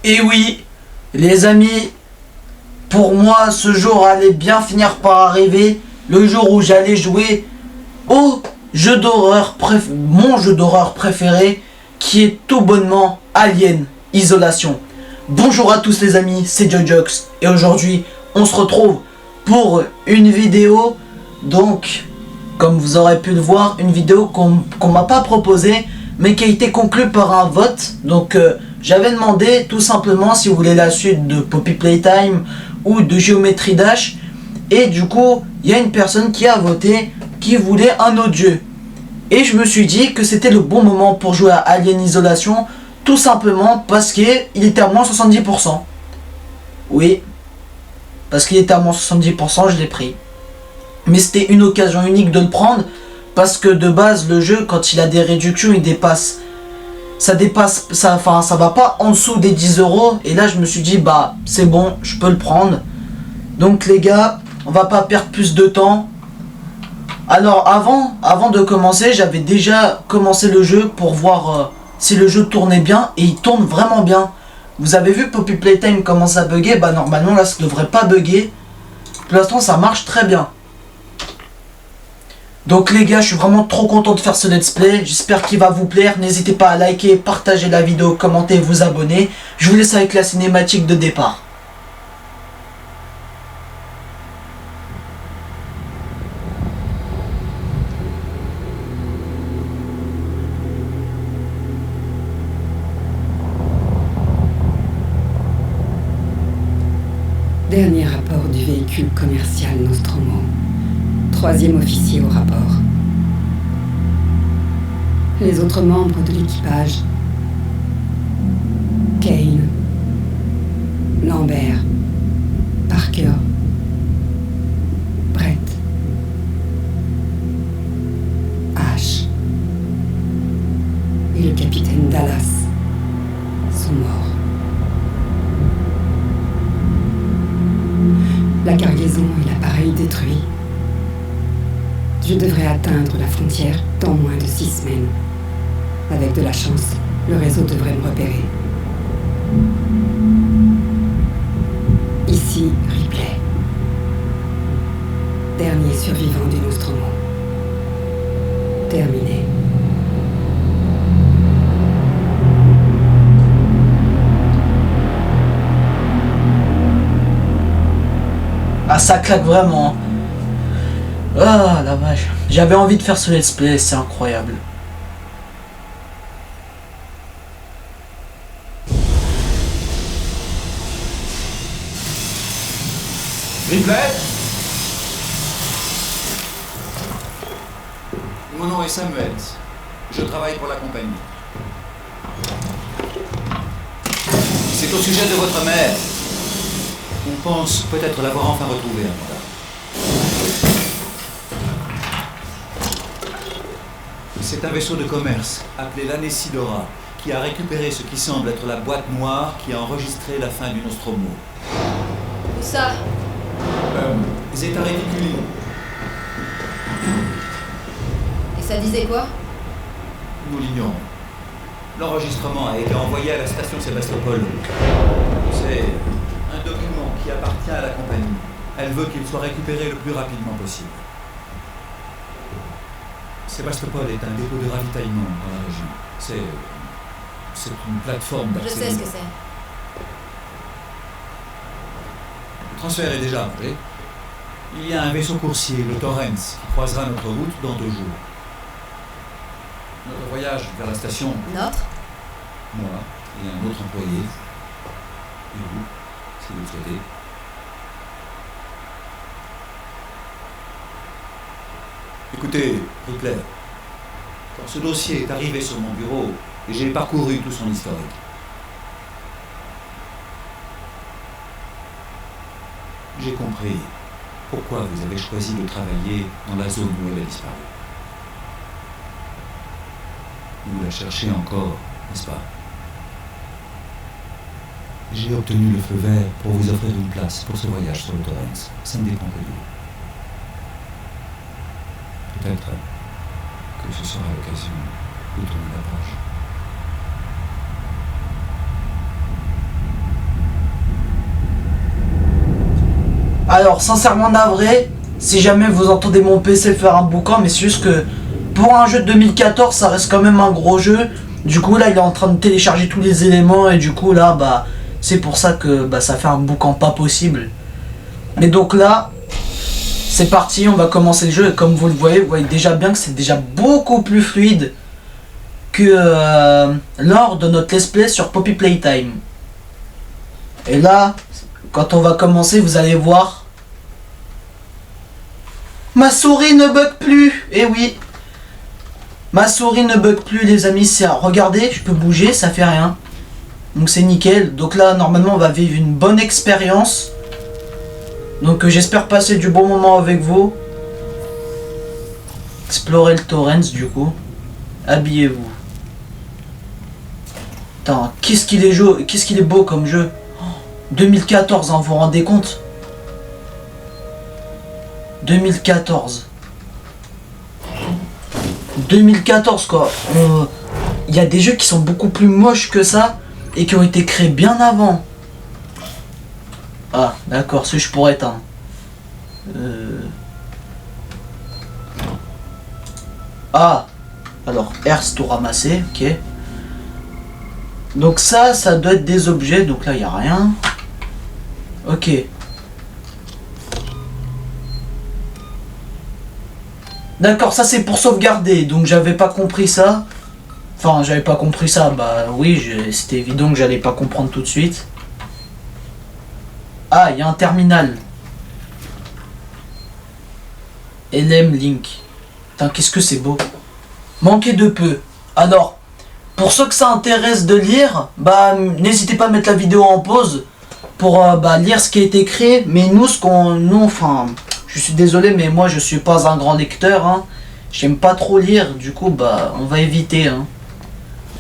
Et oui, les amis, pour moi, ce jour allait bien finir par arriver. Le jour où j'allais jouer au jeu d'horreur, mon jeu d'horreur préféré, qui est tout bonnement Alien Isolation. Bonjour à tous les amis, c'est Jojox. Et aujourd'hui, on se retrouve pour une vidéo. Donc, comme vous aurez pu le voir, une vidéo qu'on m'a pas proposée, mais qui a été conclue par un vote. Donc, j'avais demandé tout simplement si vous voulez la suite de Poppy Playtime ou de Geometry Dash. Et du coup, il y a une personne qui a voté qui voulait un autre jeu. Et je me suis dit que c'était le bon moment pour jouer à Alien Isolation, tout simplement parce qu'il était à moins 70%. Oui, parce qu'il était à moins 70%, je l'ai pris. Mais c'était une occasion unique de le prendre, parce que de base, le jeu, quand il a des réductions, il dépasse. Ça va pas en dessous des 10 euros. Et là, je me suis dit, bah, c'est bon, je peux le prendre. Donc les gars, on va pas perdre plus de temps. Alors avant de commencer, j'avais déjà commencé le jeu pour voir si le jeu tournait bien. Et il tourne vraiment bien. Vous avez vu Poppy Playtime commence à bugger. Bah normalement là ça devrait pas bugger. Pour l'instant ça marche très bien. Donc les gars, je suis vraiment trop content de faire ce let's play. J'espère qu'il va vous plaire. N'hésitez pas à liker, partager la vidéo, commenter, vous abonner. Je vous laisse avec la cinématique de départ. Dernier rapport du véhicule commercial Nostromo. 3e officier au rapport. Les autres membres de l'équipage. Kane. Lambert. Parker. Brett. Ash. Et le capitaine Dallas sont morts. La cargaison et l'appareil détruits. Je devrais atteindre la frontière dans moins de 6 semaines. Avec de la chance, le réseau devrait me repérer. Ici, Ripley. Dernier survivant du Nostromo. Terminé. Ah ça claque vraiment. Ah la vache. J'avais envie de faire ce let's play, c'est incroyable. Ripley ? Mon nom est Samuels. Je travaille pour la compagnie. C'est au sujet de votre mère. On pense peut-être l'avoir enfin retrouvée, Amanda. C'est un vaisseau de commerce, appelé l'Anesidora, qui a récupéré ce qui semble être la boîte noire qui a enregistré la fin du Nostromo. Où ça? Zeta Reticuli. Et ça disait quoi? Nous l'ignorons. L'enregistrement a été envoyé à la station Sébastopol. C'est un document qui appartient à la compagnie. Elle veut qu'il soit récupéré le plus rapidement possible. Sébastopol est un dépôt de ravitaillement dans la région. C'est une plateforme Je d'accès. sais ce que c'est. Le transfert est déjà arrangé. Il y a un vaisseau coursier, le Torrens, qui croisera notre route dans 2 jours. Notre voyage vers la station, Notre? moi et un autre employé, et vous, si vous le souhaitez. Écoutez, Ripley, quand ce dossier est arrivé sur mon bureau, j'ai parcouru tout son historique. J'ai compris pourquoi vous avez choisi de travailler dans la zone où elle a disparu. Vous la cherchez encore, n'est-ce pas? J'ai obtenu le feu vert pour vous offrir une place pour ce voyage sur le Torrens. Ça ne dépend que de vous. Peut-être que ce sera l'occasion de tourner la page. Alors, sincèrement navré, si jamais vous entendez mon PC faire un boucan, mais c'est juste que pour un jeu de 2014, ça reste quand même un gros jeu. Du coup, là, il est en train de télécharger tous les éléments et du coup, là, bah, c'est pour ça que bah, ça fait un boucan pas possible. Mais donc là, c'est parti, on va commencer le jeu et comme vous voyez déjà bien que c'est déjà beaucoup plus fluide que lors de notre let's play sur Poppy Playtime. Et là, quand on va commencer, vous allez voir, ma souris ne bug plus. Eh oui, ma souris ne bug plus les amis. Regardez, je peux bouger, ça fait rien. Donc c'est nickel. Donc là, normalement, on va vivre une bonne expérience. Donc j'espère passer du bon moment avec vous. Explorer le Torrens du coup. Habillez-vous. Putain, qu'est-ce qu'il est beau comme jeu. 2014, hein, vous vous rendez compte? 2014. 2014 quoi. Il y a des jeux qui sont beaucoup plus moches que ça et qui ont été créés bien avant. Ah, d'accord, je pourrais éteindre. Ah, alors R c'est tout ramasser, ok. Donc ça doit être des objets, donc là il n'y a rien. Ok. D'accord, ça c'est pour sauvegarder, donc j'avais pas compris ça. Enfin, j'avais pas compris ça, bah oui, c'était évident que j'allais pas comprendre tout de suite. Ah, il y a un terminal. LM Link. Putain, qu'est-ce que c'est beau. Manquer de peu. Alors, pour ceux que ça intéresse de lire, bah n'hésitez pas à mettre la vidéo en pause pour lire ce qui a été écrit. Mais enfin, je suis désolé, mais moi je suis pas un grand lecteur. Hein. J'aime pas trop lire, du coup, bah on va éviter. Hein.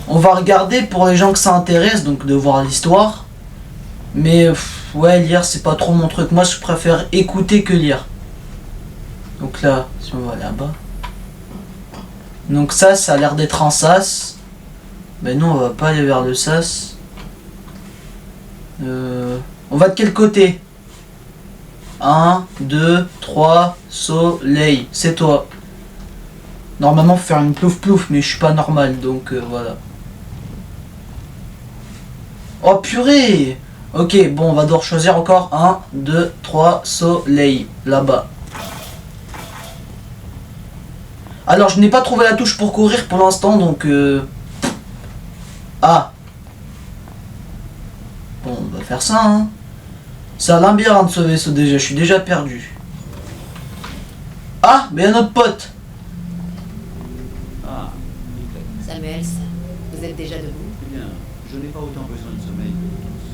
On va regarder pour les gens que ça intéresse, donc de voir l'histoire. Mais ouais, lire c'est pas trop mon truc. Moi je préfère écouter que lire. Donc là, si on va là-bas. Donc ça a l'air d'être un sas. Mais non, on va pas aller vers le sas. On va de quel côté? 1, 2, 3, soleil. C'est toi. Normalement faut faire une plouf plouf, mais je suis pas normal, donc voilà. Oh purée! Ok, bon, on va devoir choisir encore 1, 2, 3, soleil, là-bas. Alors, je n'ai pas trouvé la touche pour courir pour l'instant, donc... Ah! Bon, on va faire ça, hein. C'est un labyrinthe ce vaisseau déjà, je suis déjà perdu. Ah, mais un autre pote! Ah, Samuels, vous êtes déjà debout? eh bien, je n'ai pas autant besoin de sommeil que vous tous.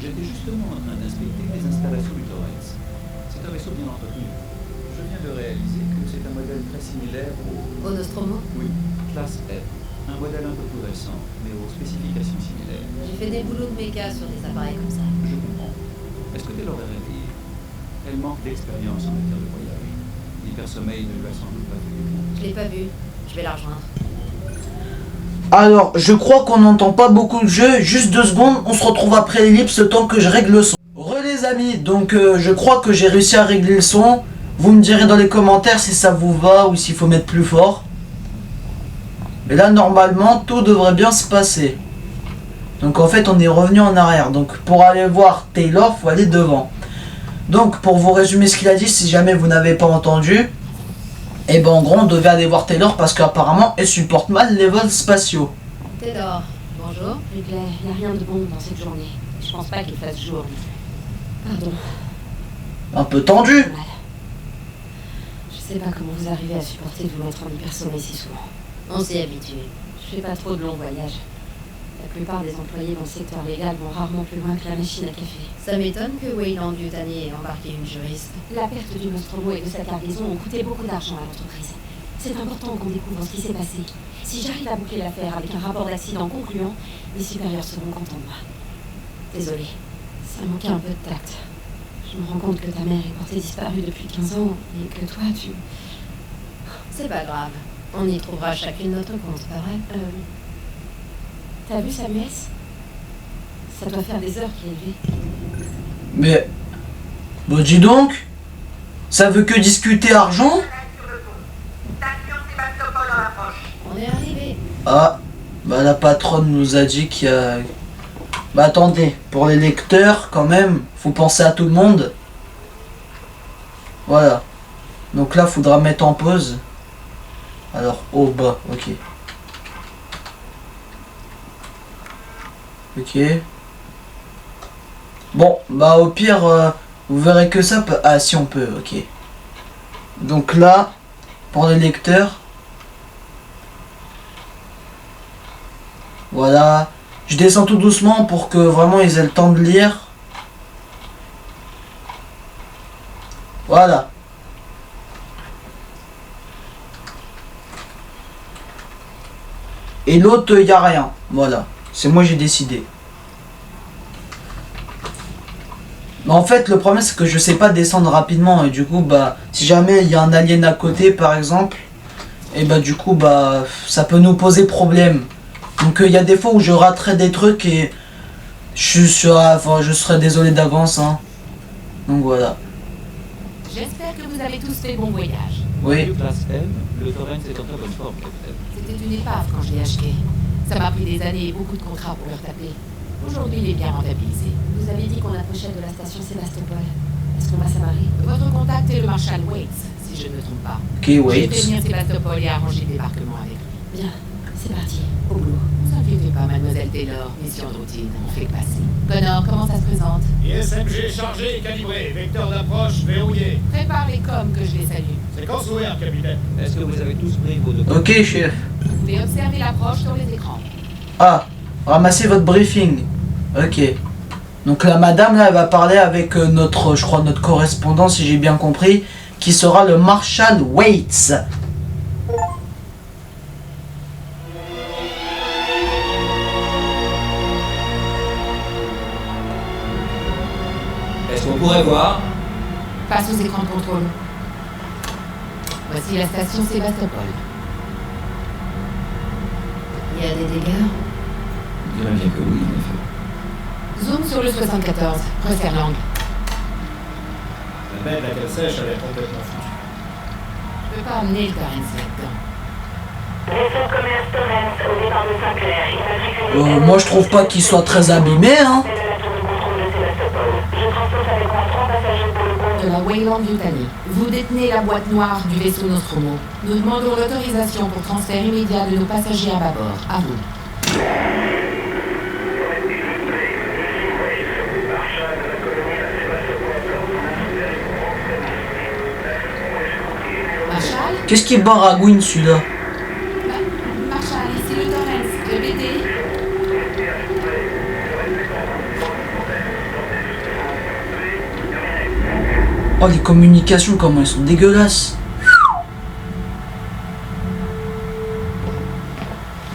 J'étais justement en train d'inspecter les installations du Torrens. C'est un vaisseau bien entretenu. Je viens de réaliser que c'est un modèle très similaire au... Au Nostromo? Oui, classe F. Un modèle un peu plus récent, mais aux spécifications similaires. J'ai fait des boulots de méca sur des appareils comme ça. Je comprends. Est-ce que tu l'aurais réveillée? Elle manque d'expérience en matière de voyage. L'hypersommeil ne lui a sans doute pas fait du bien. Je l'ai pas vu. Je vais la rejoindre. Alors, je crois qu'on n'entend pas beaucoup de jeu. Juste 2 secondes, on se retrouve après l'ellipse le temps que je règle le son. Les amis, donc je crois que j'ai réussi à régler le son. Vous me direz dans les commentaires si ça vous va ou s'il faut mettre plus fort. Mais là, normalement, tout devrait bien se passer. Donc en fait, on est revenu en arrière. Donc pour aller voir Taylor, faut aller devant. Donc pour vous résumer ce qu'il a dit, si jamais vous n'avez pas entendu, et ben en gros, on devait aller voir Taylor parce qu'apparemment, elle supporte mal les vols spatiaux. Taylor, bonjour. Ripley, il n'y a rien de bon dans cette journée. Je pense pas qu'il fasse jour. Pardon. Un peu tendu. Mal. Je sais pas comment vous arrivez à supporter de vous mettre en hypersommeil si souvent. On s'est habitué. Je fais pas trop de longs voyages. La plupart des employés dans le secteur légal vont rarement plus loin que la machine à café. Ça m'étonne que Weyland Yutani ait embarqué une juriste. La perte du Nostromo et de cette cargaison ont coûté beaucoup d'argent à l'entreprise. C'est important qu'on découvre ce qui s'est passé. Si j'arrive à boucler l'affaire avec un rapport d'accident concluant, les supérieurs seront contents de moi. Désolée, ça manquait un peu de tact. Je me rends compte que ta mère est portée disparue depuis 15 ans et que toi, tu... C'est pas grave. On y trouvera chacune notre compte, pas vrai? T'as vu Samuels? Ça doit faire des heures qu'il est levé. Mais Bah dis donc, ça veut que discuter argent? On est arrivé. Ah, bah la patronne nous a dit qu'il y a... Bah attendez, pour les lecteurs quand même, faut penser à tout le monde. Voilà. Donc là, faudra mettre en pause. Alors, au bas, ok. Ok. Bon, bah au pire, vous verrez que ça peut... Ah, si on peut, ok. Donc là, pour les lecteurs... Voilà. Je descends tout doucement pour que vraiment ils aient le temps de lire. Voilà. Et l'autre, il n'y a rien. Voilà. C'est moi j'ai décidé. Mais en fait, le problème, c'est que je sais pas descendre rapidement. Et du coup, bah, si jamais il y a un alien à côté, par exemple, et bah, du coup, bah, ça peut nous poser problème. Donc, il y a des fois où je raterai des trucs et je serai désolé d'avance. Hein. Donc, voilà. J'espère que vous avez tous fait bon voyage. Oui. Classe M, le Torrens est en très bonne forme, capitaine. C'était une épave quand je l'ai acheté. Ça m'a pris des années et beaucoup de contrats pour le retaper. Aujourd'hui, il est bien rentabilisé. Vous avez dit qu'on approchait de la station Sébastopol. Est-ce qu'on va s'amarrer? Votre contact est le Marshal Waits, si je ne me trompe pas. Ok, J'ai wait. fait venir Sébastopol et arrangé le débarquement avec lui. Bien, c'est parti. Au boulot. Ne vous inquiétez pas, mademoiselle Taylor. Mission de routine, on fait le passer. Connor, comment ça se présente? ISMG chargé et calibré, vecteur d'approche verrouillé. Prépare les coms que je les salue. Séquence ouverte, capitaine. Est-ce que vous avez tous pris vos documents? Ok, chef. Vous pouvez observer l'approche sur les écrans. Ah, ramassez votre briefing. Ok. Donc la madame, là, elle va parler avec notre, je crois, notre correspondant, si j'ai bien compris, qui sera le Marshal Waits. Est-ce qu'on pourrait voir? Passe aux écrans de contrôle. Voici la station Sébastopol. Il y a des dégâts? Je dirais bien que oui, en effet. Zoom sur le 74. Resserre l'angle. La bête, la cale sèche, elle est complètement foutue. Je peux pas amener le Torrens là-dedans. Vaisseau commerce Torrens au départ de Saint-Clair. Immatriculé Moi, je trouve pas qu'il soit très abîmé, hein. de la tour de contrôle de Sébastopol. Je transporte avec moi 3 passagers pour le compte De la Wayland Yutani. Vous détenez la boîte noire du vaisseau Nostromo. Nous demandons l'autorisation pour transfert immédiat de nos passagers à bâbord. À vous. Marshall? Qu'est-ce qui baragouine, celui-là? Marshall, ici le Torrens. Répétez. Oh, les communications, comment elles sont dégueulasses.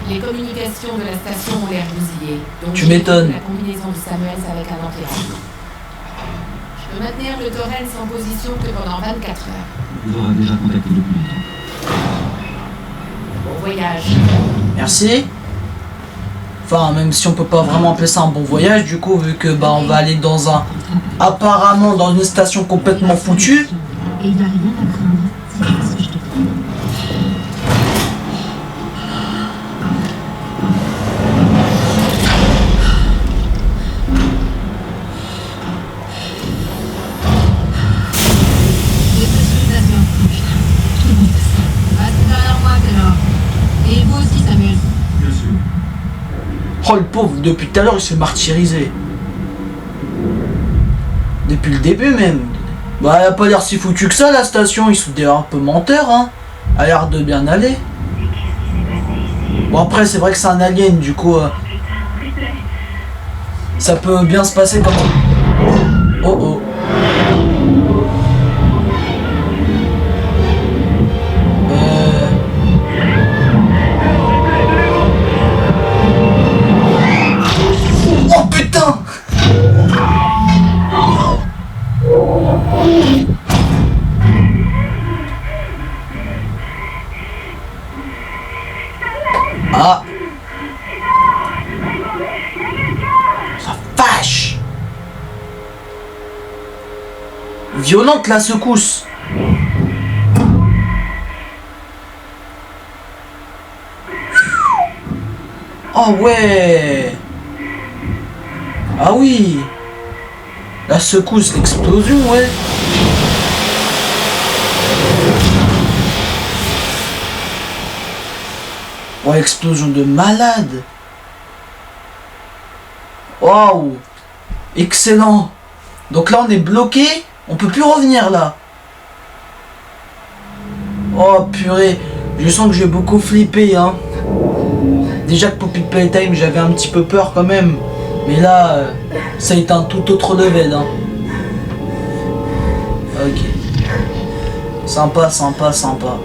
Les communications de la station ont l'air bousillées. Donc Tu j'ai m'étonnes. La combinaison de Samuels avec un antéradio. Je peux maintenir le Torrens en position que pendant 24 heures. Vous aurez déjà contacté depuis longtemps. Bon voyage. Merci. Enfin, même si on peut pas vraiment appeler ça un bon voyage, du coup, vu que bah on va aller dans un... apparemment dans une station complètement foutue. Et il n'y a rien à craindre, si tu fais ce que je te dis. Les pressurisation. Tout le monde fait ça. Reste derrière moi, Taylor. Et vous aussi, Samuel. Bien sûr. Oh le pauvre, depuis tout à l'heure il s'est martyrisé. Depuis le début même. Bah elle a pas l'air si foutu que ça la station, ils sont d'ailleurs un peu menteurs hein. Elle a l'air de bien aller. Bon après c'est vrai que c'est un alien du coup ça peut bien se passer comme... Oh oh. Oh putain! Ah! La vache! violente la secousse. Oh ouais. Ah oui. La secousse, l'explosion, ouais. Ouais, explosion de malade. Waouh. Excellent. Donc là, on est bloqué. On peut plus revenir là. Oh purée. Je sens que je vais beaucoup flipper, hein. Déjà que Poppy Playtime, j'avais un petit peu peur quand même. Mais là, ça a été un tout autre level, hein. Ok. Sympa, sympa, sympa.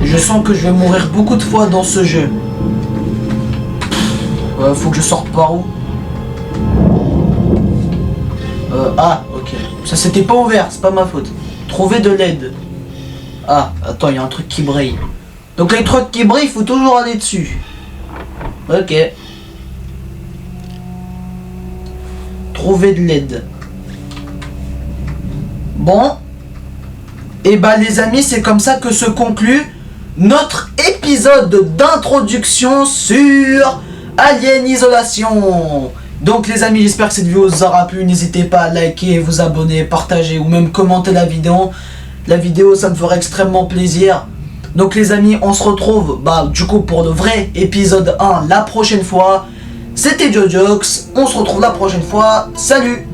Je sens que je vais mourir beaucoup de fois dans ce jeu. Faut que je sorte par où? Ah, ok. Ça c'était pas ouvert, c'est pas ma faute. Trouver de l'aide. Ah, attends, il y a un truc qui brille. Donc les trucs qui brillent, il faut toujours aller dessus. Ok. Trouver de l'aide. Bon. Et bah les amis, c'est comme ça que se conclut notre épisode d'introduction sur Alien Isolation. Donc les amis, j'espère que cette vidéo vous aura plu. N'hésitez pas à liker, vous abonner, partager ou même commenter la vidéo. La vidéo, ça me ferait extrêmement plaisir. Donc les amis, on se retrouve du coup pour le vrai épisode 1 la prochaine fois. C'était JoJox, on se retrouve la prochaine fois. Salut!